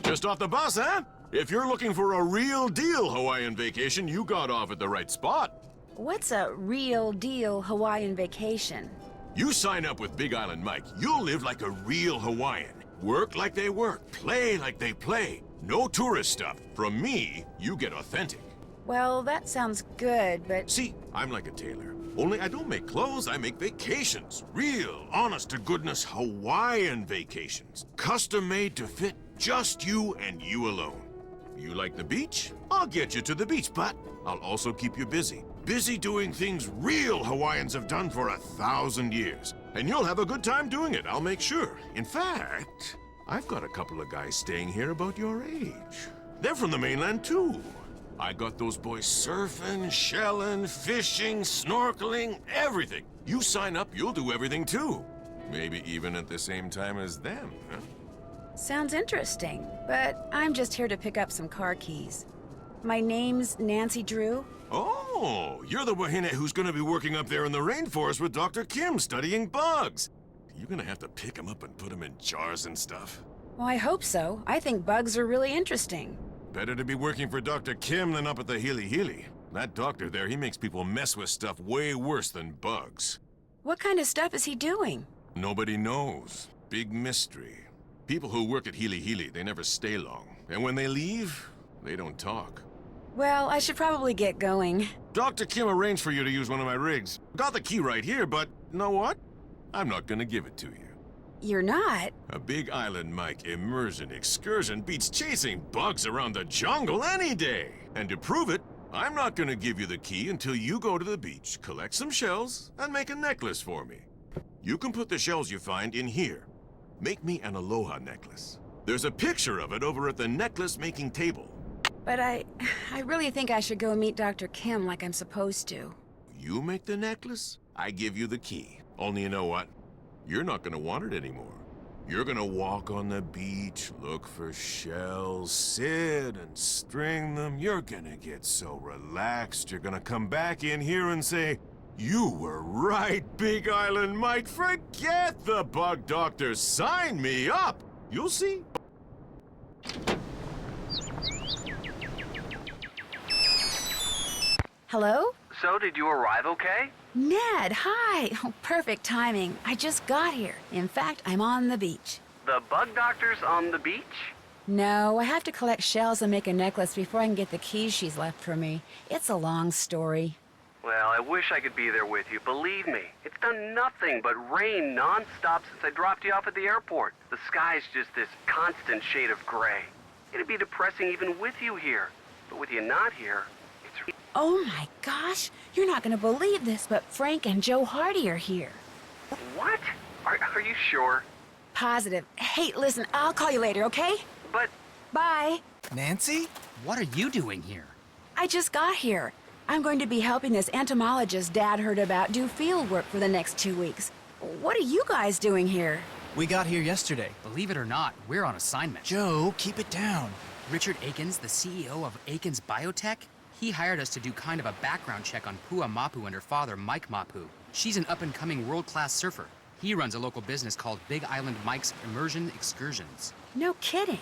Just off the bus, huh? If you're looking for a real deal Hawaiian vacation, you got off at the right spot. What's a real deal Hawaiian vacation? You sign up with Big Island Mike, you'll live like a real Hawaiian. Work like they work, play like they play. No tourist stuff. From me, you get authentic. Well, that sounds good, but... See, I'm like a tailor. Only I don't make clothes, I make vacations. Real, honest-to-goodness Hawaiian vacations. Custom-made to fit just you and you alone. You like the beach? I'll get you to the beach, but I'll also keep you busy. Busy doing things real Hawaiians have done for 1,000 years. And you'll have a good time doing it, I'll make sure. In fact, I've got a couple of guys staying here about your age. They're from the mainland, too. I got those boys surfing, shelling, fishing, snorkeling, everything. You sign up, you'll do everything, too. Maybe even at the same time as them, huh? Sounds interesting, but I'm just here to pick up some car keys. My name's Nancy Drew. Oh, you're the wahine who's gonna be working up there in the rainforest with Dr. Kim studying bugs. You're gonna have to pick them up and put them in jars and stuff. Well, I hope so. I think bugs are really interesting. Better to be working for Dr. Kim than up at the Hili Hili. That doctor there, he makes people mess with stuff way worse than bugs. What kind of stuff is he doing? Nobody knows. Big mystery. People who work at Hili Hili, they never stay long. And when they leave, they don't talk. Well, I should probably get going. Dr. Kim arranged for you to use one of my rigs. Got the key right here, but you know what? I'm not gonna give it to you. You're not? A Big Island Mike immersion excursion beats chasing bugs around the jungle any day. And to prove it, I'm not gonna give you the key until you go to the beach, collect some shells, and make a necklace for me. You can put the shells you find in here. Make me an aloha necklace. There's a picture of it over at the necklace-making table. But I really think I should go meet Dr. Kim like I'm supposed to. You make the necklace, I give you the key. Only you know what? You're not gonna want it anymore. You're gonna walk on the beach, look for shells, sit and string them. You're gonna get so relaxed, you're gonna come back in here and say, "You were right, Big Island Mike. Forget the bug doctor. Sign me up." You'll see. Hello? So, did you arrive okay? Ned, hi! Oh, perfect timing. I just got here. In fact, I'm on the beach. The bug doctor's on the beach? No, I have to collect shells and make a necklace before I can get the keys she's left for me. It's a long story. Well, I wish I could be there with you, believe me. It's done nothing but rain non-stop since I dropped you off at the airport. The sky's just this constant shade of gray. It'd be depressing even with you here. But with you not here, it's... Oh my gosh! You're not gonna believe this, but Frank and Joe Hardy are here. What? Are you sure? Positive. Hey, listen, I'll call you later, okay? But... Bye. Nancy? What are you doing here? I just got here. I'm going to be helping this entomologist Dad heard about do field work for the next 2 weeks. What are you guys doing here? We got here yesterday. Believe it or not, we're on assignment. Joe, keep it down. Richard Akins, the CEO of Akins Biotech, he hired us to do kind of a background check on Pua Mapu and her father, Mike Mapu. She's an up-and-coming world-class surfer. He runs a local business called Big Island Mike's Immersion Excursions. No kidding.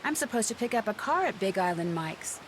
I'm supposed to pick up a car at Big Island Mike's.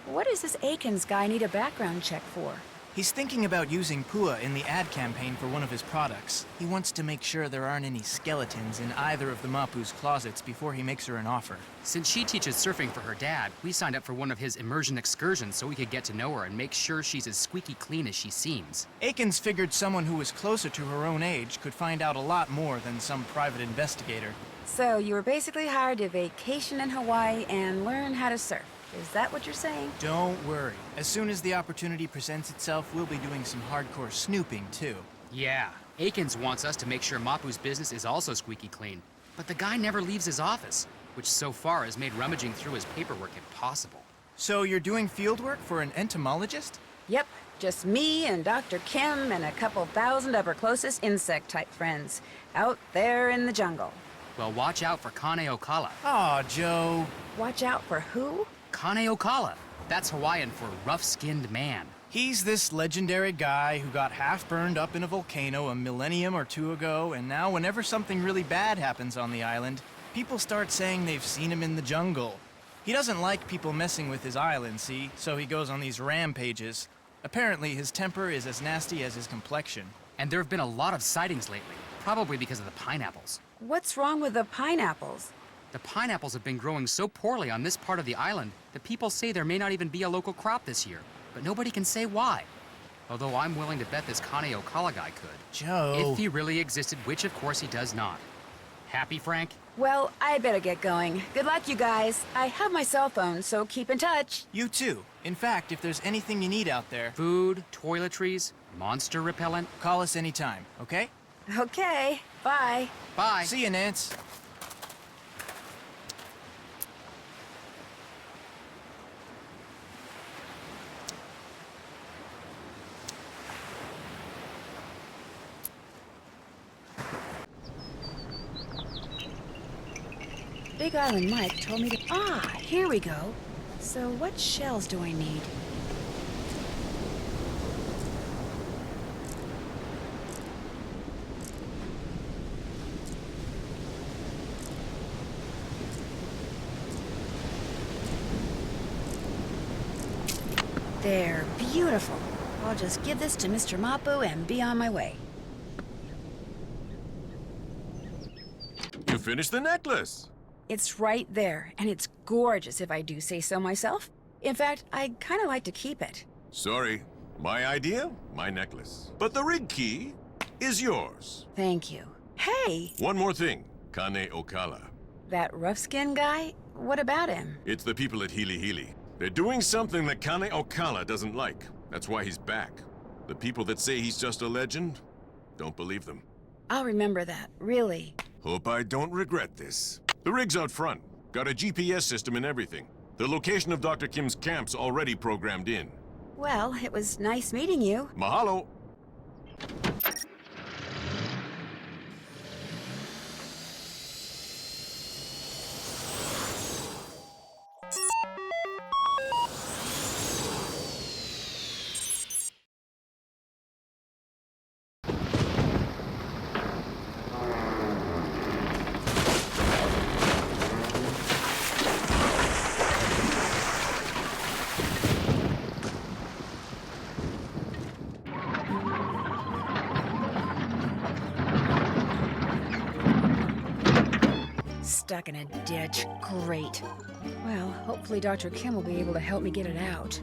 What does this Akins guy need a background check for? He's thinking about using Pua in the ad campaign for one of his products. He wants to make sure there aren't any skeletons in either of the Mapu's closets before he makes her an offer. Since she teaches surfing for her dad, we signed up for one of his immersion excursions so we could get to know her and make sure she's as squeaky clean as she seems. Akins figured someone who was closer to her own age could find out a lot more than some private investigator. So you were basically hired to vacation in Hawaii and learn how to surf. Is that what you're saying? Don't worry. As soon as the opportunity presents itself, we'll be doing some hardcore snooping, too. Yeah, Akins wants us to make sure Mapu's business is also squeaky clean. But the guy never leaves his office, which so far has made rummaging through his paperwork impossible. So you're doing field work for an entomologist? Yep, just me and Dr. Kim and a couple thousand of her closest insect-type friends out there in the jungle. Well, watch out for Kane Okala. Aw, Joe. Watch out for who? Kane Okala. That's Hawaiian for rough-skinned man. He's this legendary guy who got half burned up in a volcano a millennium or two ago, and now whenever something really bad happens on the island, people start saying they've seen him in the jungle. He doesn't like people messing with his island, see? So he goes on these rampages. Apparently, his temper is as nasty as his complexion. And there have been a lot of sightings lately, probably because of the pineapples. What's wrong with the pineapples? The pineapples have been growing so poorly on this part of the island that people say there may not even be a local crop this year, but nobody can say why. Although I'm willing to bet this Kane Okala guy could. Joe. If he really existed, which of course he does not. Happy, Frank? Well, I better get going. Good luck, you guys. I have my cell phone, so keep in touch. You too. In fact, if there's anything you need out there, Food, toiletries, monster repellent. call us anytime, okay? Okay, bye. Bye. See you, Nance. Big Island Mike told me to... Ah, here we go. So what shells do I need? They're beautiful. I'll just give this to Mr. Mapu and be on my way. You finished the necklace. It's right there, and it's gorgeous if I do say so myself. In fact, I'd kind of like to keep it. Sorry. My idea, my necklace. But the rig key is yours. Thank you. Hey, One more thing. Kane Okala. that rough-skinned guy? What about him? It's the people at Hili Hili. They're doing something that Kane Okala doesn't like. That's why he's back. The people that say he's just a legend, don't believe them. I'll remember that, really. Hope I don't regret this. The rig's out front. Got a GPS system and everything. The location of Dr. Kim's camp's already programmed in. Well, it was nice meeting you. Mahalo. Stuck in a ditch. Great. Well, hopefully Dr. Kim will be able to help me get it out.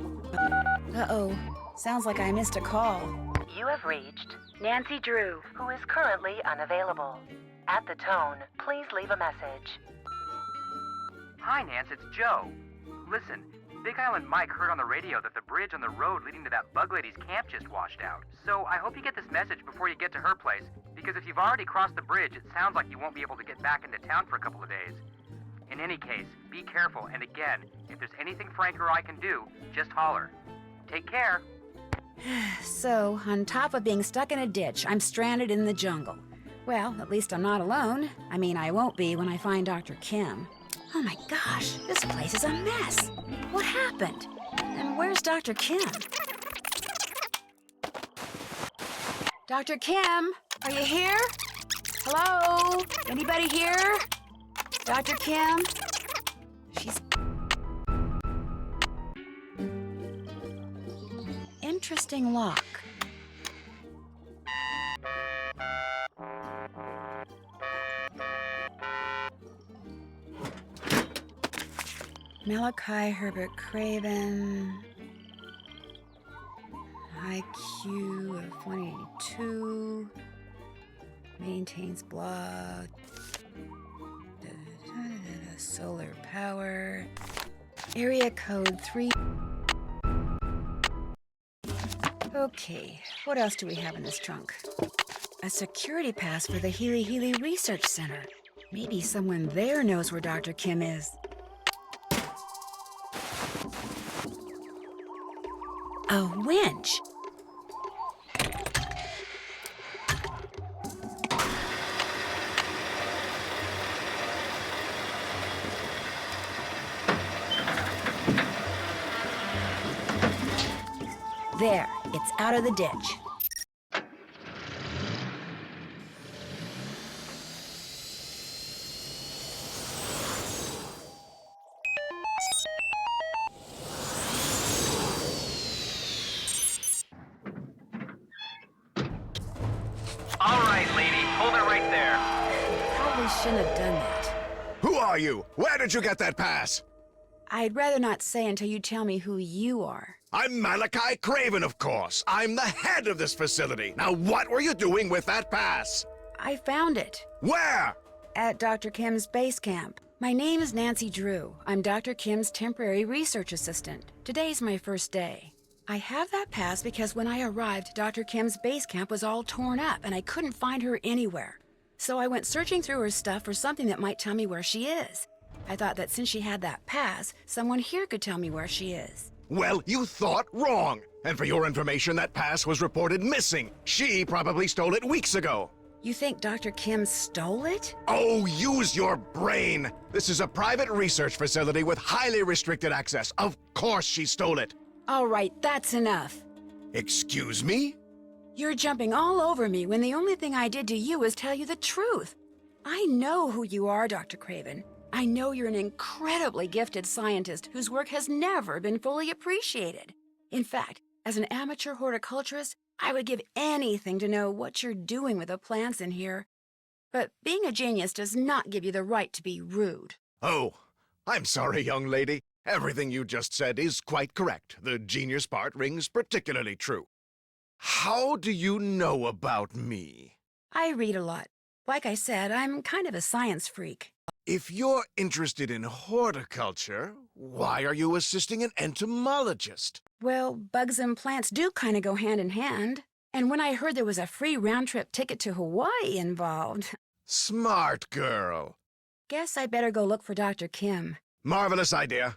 Uh-oh. Sounds like I missed a call. You have reached Nancy Drew. who is currently unavailable. At the tone, please leave a message. Hi, Nance, it's Joe. Listen, Big Island Mike heard on the radio that the bridge on the road leading to that bug lady's camp just washed out. So I hope you get this message before you get to her place, because if you've already crossed the bridge, it sounds like you won't be able to get back into town for a couple of days. In any case, be careful, and again, if there's anything Frank or I can do, just holler. Take care. So, on top of being stuck in a ditch, I'm stranded in the jungle. Well, at least I'm not alone. I mean, I won't be when I find Dr. Kim. Oh my gosh, this place is a mess. What happened? And where's Dr. Kim? Dr. Kim, are you here? Hello? Anybody here? Dr. Kim? She's... Interesting lock. Malachi Herbert Craven. IQ of 182. Maintains blog. Solar power. Area code 3. Okay, what else do we have in this trunk? A security pass for the Healy Healy Research Center. Maybe someone there knows where Dr. Kim is. A winch! There, it's out of the ditch. All right, lady, hold it right there. Probably shouldn't have done that. Who are you? Where did you get that pass? I'd rather not say until you tell me who you are. I'm Malachi Craven, of course. I'm the head of this facility. Now, what were you doing with that pass? I found it. Where? At Dr. Kim's base camp. My name is Nancy Drew. I'm Dr. Kim's temporary research assistant. Today's my first day. I have that pass because when I arrived, Dr. Kim's base camp was all torn up and I couldn't find her anywhere. So I went searching through her stuff for something that might tell me where she is. I thought that since she had that pass, someone here could tell me where she is. Well, you thought wrong. And for your information, that pass was reported missing. She probably stole it weeks ago. You think Dr. Kim stole it? Oh, use your brain. This is a private research facility with highly restricted access. Of course she stole it. All right, that's enough. Excuse me? You're jumping all over me when the only thing I did to you was tell you the truth. I know who you are, Dr. Craven. I know you're an incredibly gifted scientist whose work has never been fully appreciated. In fact, as an amateur horticulturist, I would give anything to know what you're doing with the plants in here. But being a genius does not give you the right to be rude. Oh, I'm sorry, young lady. Everything you just said is quite correct. The genius part rings particularly true. How do you know about me? I read a lot. Like I said, I'm kind of a science freak. If you're interested in horticulture, why are you assisting an entomologist? Well, bugs and plants do kind of go hand in hand. And when I heard there was a free round-trip ticket to Hawaii involved, Smart girl. guess I better go look for Dr. Kim. Marvelous idea.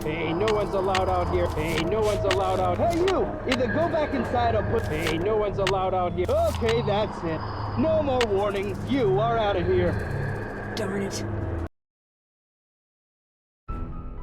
Hey, no one's allowed out here. Hey, no one's allowed out. Hey, you! Either go back inside or put... Hey, no one's allowed out here. Okay, that's it. No more warnings. You are out of here. Darn it.